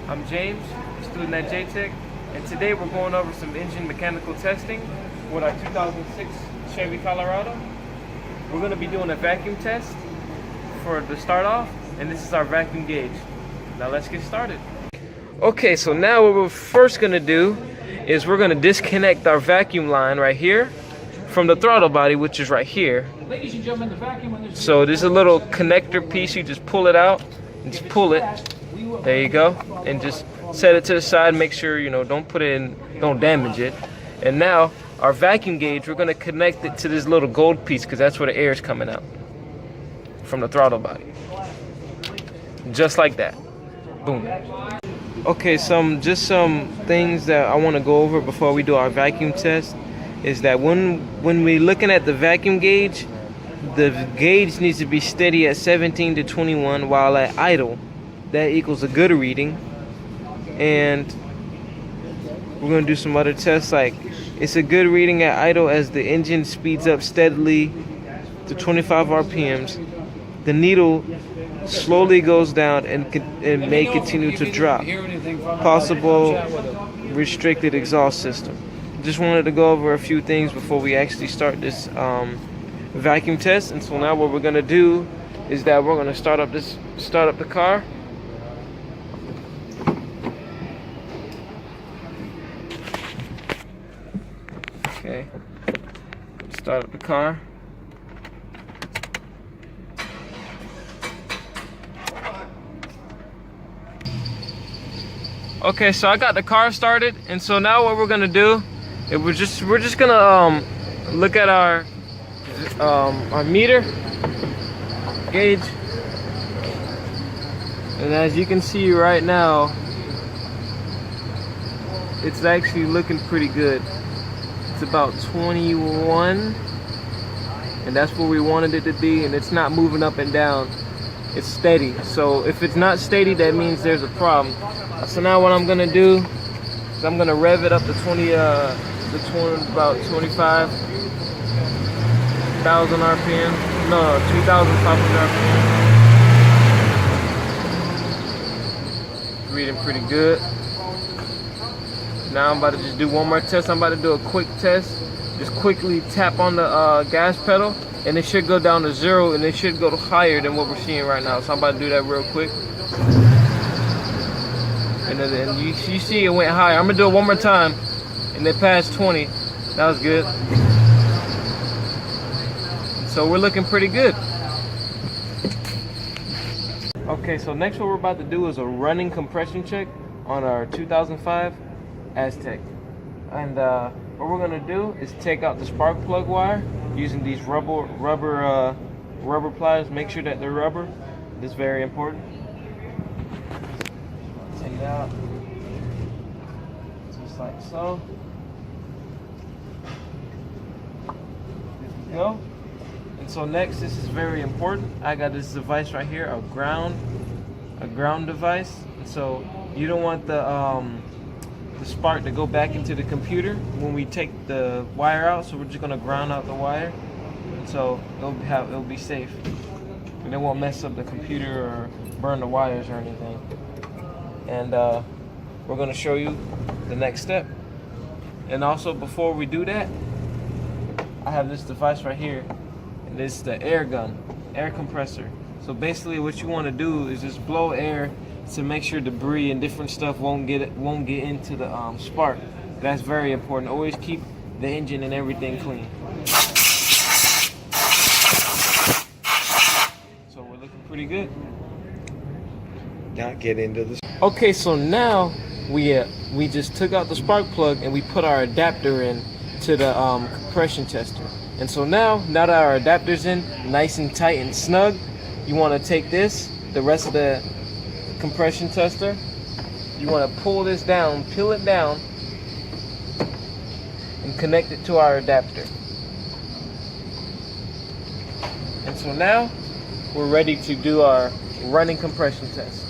I'm James, student at JTech, and today we're going over some engine mechanical testing with our 2006 Chevy Colorado. We're going to be doing a vacuum test for the start off, and this is our vacuum gauge. Now let's get started. Okay, so now what we're first going to do is we're going to disconnect our vacuum line right here from the throttle body, which is right here. Ladies and gentlemen, the vacuum. So there's a little connector piece, you just pull it out and just pull it. There you go. And just set it to the side, make sure, don't put it in, don't damage it. And now our vacuum gauge, we're gonna connect it to this little gold piece because that's where the air is coming out from the throttle body. Just like that. Boom. Okay, some things that I want to go over before we do our vacuum test is that when we're looking at the vacuum gauge, the gauge needs to be steady at 17 to 21, while at idle that equals a good reading. And we're going to do some other tests, like it's a good reading at idle as the engine speeds up steadily to 25 RPMs. The needle slowly goes down and may continue to drop. Possible restricted exhaust system. Just wanted to go over a few things before we actually start this vacuum test. And so now what we're going to do is that we're going to start up the car. Okay, start up the car. Okay, so I got the car started, and so now what we're gonna do is we're just gonna look at our meter gauge, and as you can see right now, it's actually looking pretty good. It's about 21, and that's where we wanted it to be, and it's not moving up and down. It's steady. So if it's not steady, that means there's a problem. So now what I'm gonna do is I'm gonna rev it up to about 25,000 RPM. No, 2,500 RPM. Reading pretty good. Now I'm about to just do one more test. I'm about to do a quick test. Just quickly tap on the gas pedal, and it should go down to 0, and it should go higher than what we're seeing right now. So I'm about to do that real quick. And then you see it went higher. I'm gonna do it one more time, and it passed 20. That was good. So we're looking pretty good. Okay, so next what we're about to do is a running compression check on our 2005 Aztek. And what we're gonna do is take out the spark plug wire using these rubber pliers. Make sure that they're rubber. This is very important. Take it out, just like so. There we go. And so next, this is very important. I got this device right here, a ground device. And so you don't want the spark to go back into the computer when we take the wire out. So we're just gonna ground out the wire, and so it'll be safe, and it won't mess up the computer or burn the wires or anything. And we're gonna show you the next step. And also before we do that, I have this device right here, and this is the air gun, air compressor. So basically what you want to do is just blow air to make sure debris and different stuff won't get into the spark. That's very important. Always keep the engine and everything clean. So we're looking pretty good. Now get into this. Okay, so now we just took out the spark plug and we put our adapter in to the compression tester. And so now that our adapter's in, nice and tight and snug, you want to take the rest of the compression tester, you want to pull this down, peel it down, and connect it to our adapter. And so now we're ready to do our running compression test.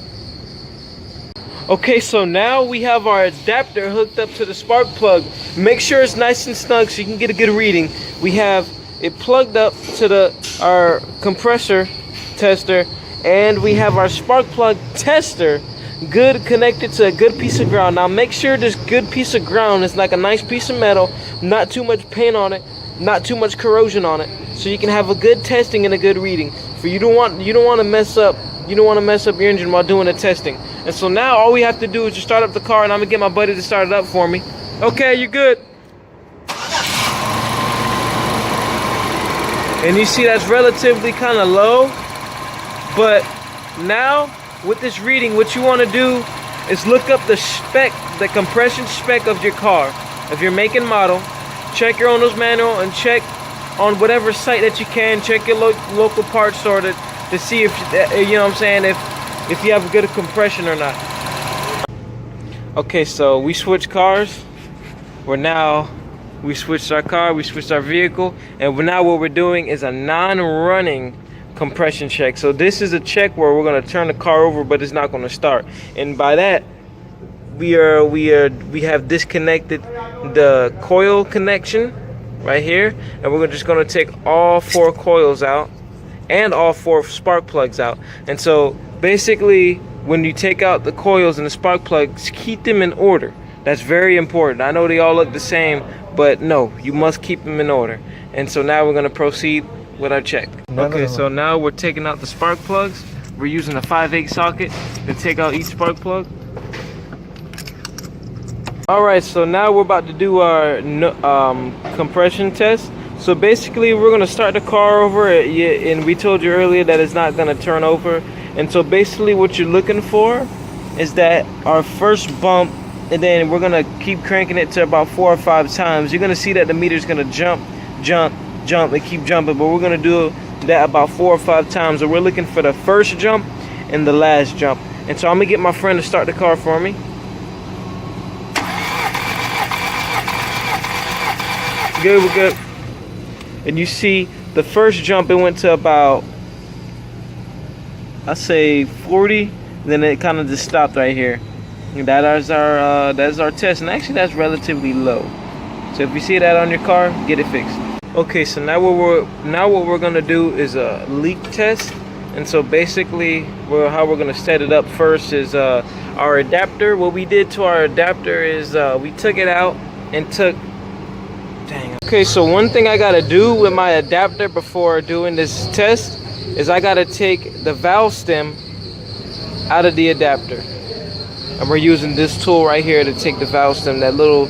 Okay, so now we have our adapter hooked up to the spark plug. Make sure it's nice and snug so you can get a good reading. We have it plugged up to our compressor tester, and we have our spark plug tester good connected to a good piece of ground. Now make sure this good piece of ground is like a nice piece of metal, not too much paint on it, not too much corrosion on it, so you can have a good testing and a good reading. For you don't want to mess up your engine while doing the testing. And so now all we have to do is just start up the car, and I'm gonna get my buddy to start it up for me. Okay, you're good. And you see that's relatively kind of low, but now with this reading, what you want to do is look up the spec, the compression spec of your car, of your make and model. Check your owner's manual and check on whatever site that you can. Check your local parts store to see if, you know what I'm saying, if you have a good compression or not. Okay, so we switched cars. We switched our car, we switched our vehicle, and now what we're doing is a non-running compression check. So this is a check where we're going to turn the car over, but it's not going to start. And by that, we have disconnected the coil connection right here, and we're just going to take all 4 coils out and all 4 spark plugs out. And so basically, when you take out the coils and the spark plugs, keep them in order. That's very important. I know they all look the same, but no, you must keep them in order. And so now we're going to proceed with our check. Okay, so now we're taking out the spark plugs. We're using a 5/8 socket to take out each spark plug. All right, so now we're about to do our compression test. So basically, we're going to start the car over, and we told you earlier that it's not going to turn over. And so basically what you're looking for is that our first bump, and then we're gonna keep cranking it to about 4 or 5 times. You're gonna see that the meter's gonna jump, and keep jumping, but we're gonna do that about 4 or 5 times. So we're looking for the first jump and the last jump. And so I'm gonna get my friend to start the car for me. Good, we're good. And you see the first jump, it went to about, I say 40, then it kind of just stopped right here. That is our test, and actually that's relatively low. So if you see that on your car, get it fixed. Okay, so now what we're gonna do is a leak test. And so basically, how we're gonna set it up first is our adapter. What we did to our adapter is we took it out and took. Dang. Okay, so one thing I gotta do with my adapter before doing this test is I gotta take the valve stem out of the adapter. And we're using this tool right here to take the valve stem, that little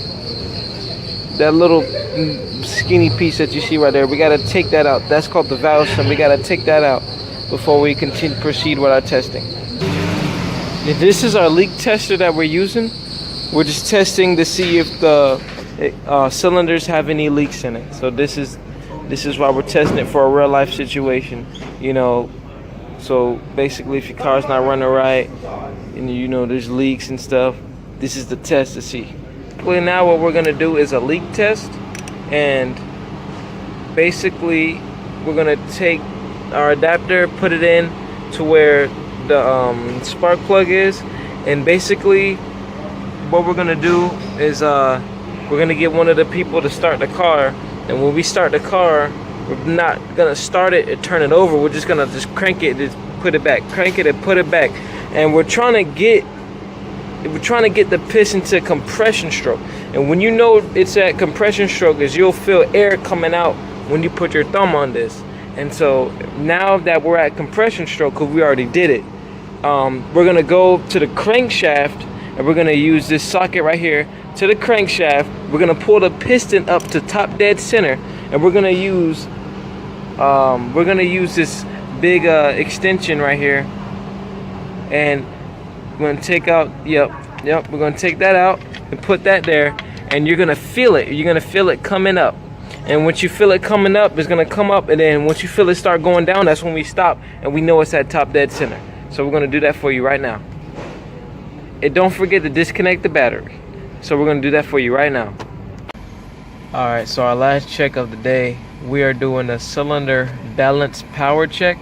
skinny piece that you see right there. We gotta take that out. That's called the valve stem. We gotta take that out before we proceed with our testing. If this is our leak tester that we're using. We're just testing to see if the cylinders have any leaks in it. So this is why we're testing it for a real life situation. You know, so basically if your car's not running right, and you know there's leaks and stuff, this is the test to see. Well, now what we're gonna do is a leak test, and basically we're gonna take our adapter, put it in to where the spark plug is, and basically what we're gonna do is we're gonna get one of the people to start the car. And when we start the car, we're not gonna start it and turn it over. We're just gonna crank it and put it back, crank it and put it back. And we're trying to get the piston to compression stroke. And when you know it's at compression stroke, is you'll feel air coming out when you put your thumb on this. And so now that we're at compression stroke, because we already did it, we're gonna go to the crankshaft, and we're gonna use this socket right here to the crankshaft. We're gonna pull the piston up to top dead center, and we're gonna use this big extension right here, and we're gonna take out, yep, we're gonna take that out and put that there, and you're gonna feel it coming up. And once you feel it coming up, it's gonna come up, and then once you feel it start going down, that's when we stop, and we know it's at top dead center. So we're gonna do that for you right now. And don't forget to disconnect the battery. So we're gonna do that for you right now. All right, so our last check of the day, we are doing a cylinder balance power check,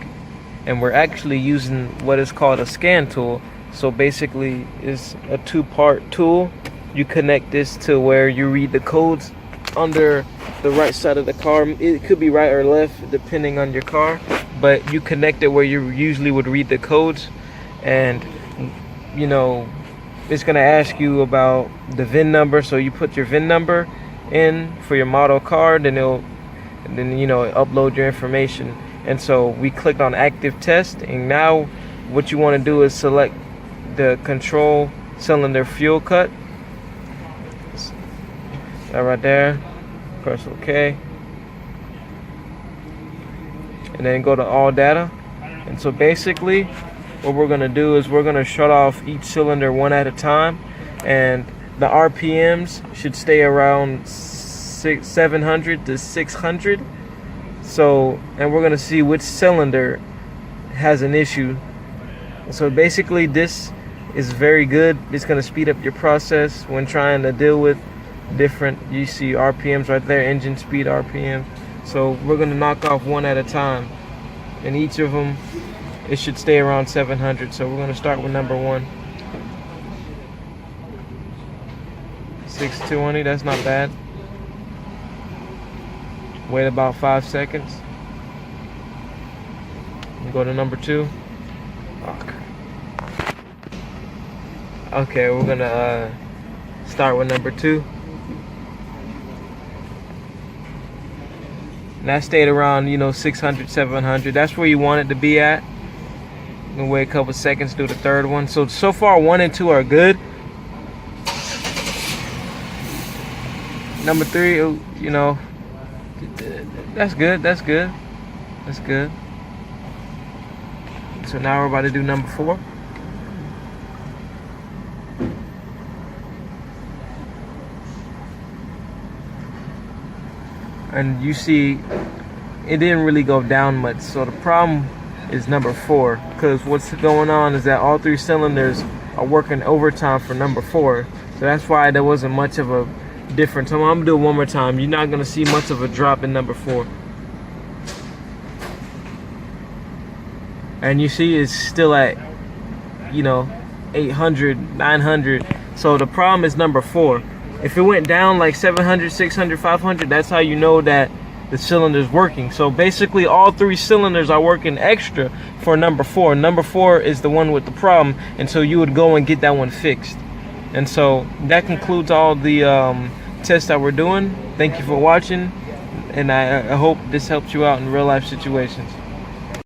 and we're actually using what is called a scan tool. So basically it's a two-part tool. You connect this to where you read the codes under the right side of the car. It could be right or left depending on your car, but you connect it where you usually would read the codes. And you know, it's gonna ask you about the VIN number. So you put your VIN number in for your model card, and then you know, upload your information. And so we clicked on active test, and now what you want to do is select the control cylinder fuel cut. That right there. Press OK. And then go to all data. And so basically what we're going to do is we're going to shut off each cylinder one at a time, and the RPMs should stay around 700 to 600. So, and we're going to see which cylinder has an issue. So basically this is very good. It's going to speed up your process when trying to deal with different, you see RPMs right there, engine speed RPM. So we're going to knock off one at a time, and each of them, it should stay around 700. So we're going to start with number 1. 620, that's not bad. Wait about 5 seconds. And go to number 2. Okay, we're gonna start with number 2. And that stayed around, you know, 600, 700. That's where you want it to be at. Gonna wait a couple seconds, do the third one. So far 1 and 2 are good. Number 3, you know, that's good. That's good. That's good. So now we're about to do number 4. And you see, it didn't really go down much. So the problem is number 4, because what's going on is that all 3 cylinders are working overtime for number 4. So that's why there wasn't much of a difference. So I'm gonna do it one more time. You're not gonna see much of a drop in number 4. And you see it's still at, you know, 800, 900. So the problem is number 4. If it went down like 700, 600, 500, that's how you know that the cylinder's working. So basically all 3 cylinders are working extra for number 4. Number 4 is the one with the problem, and so you would go and get that one fixed. And so that concludes all the tests that we're doing. Thank you for watching, and I hope this helps you out in real life situations.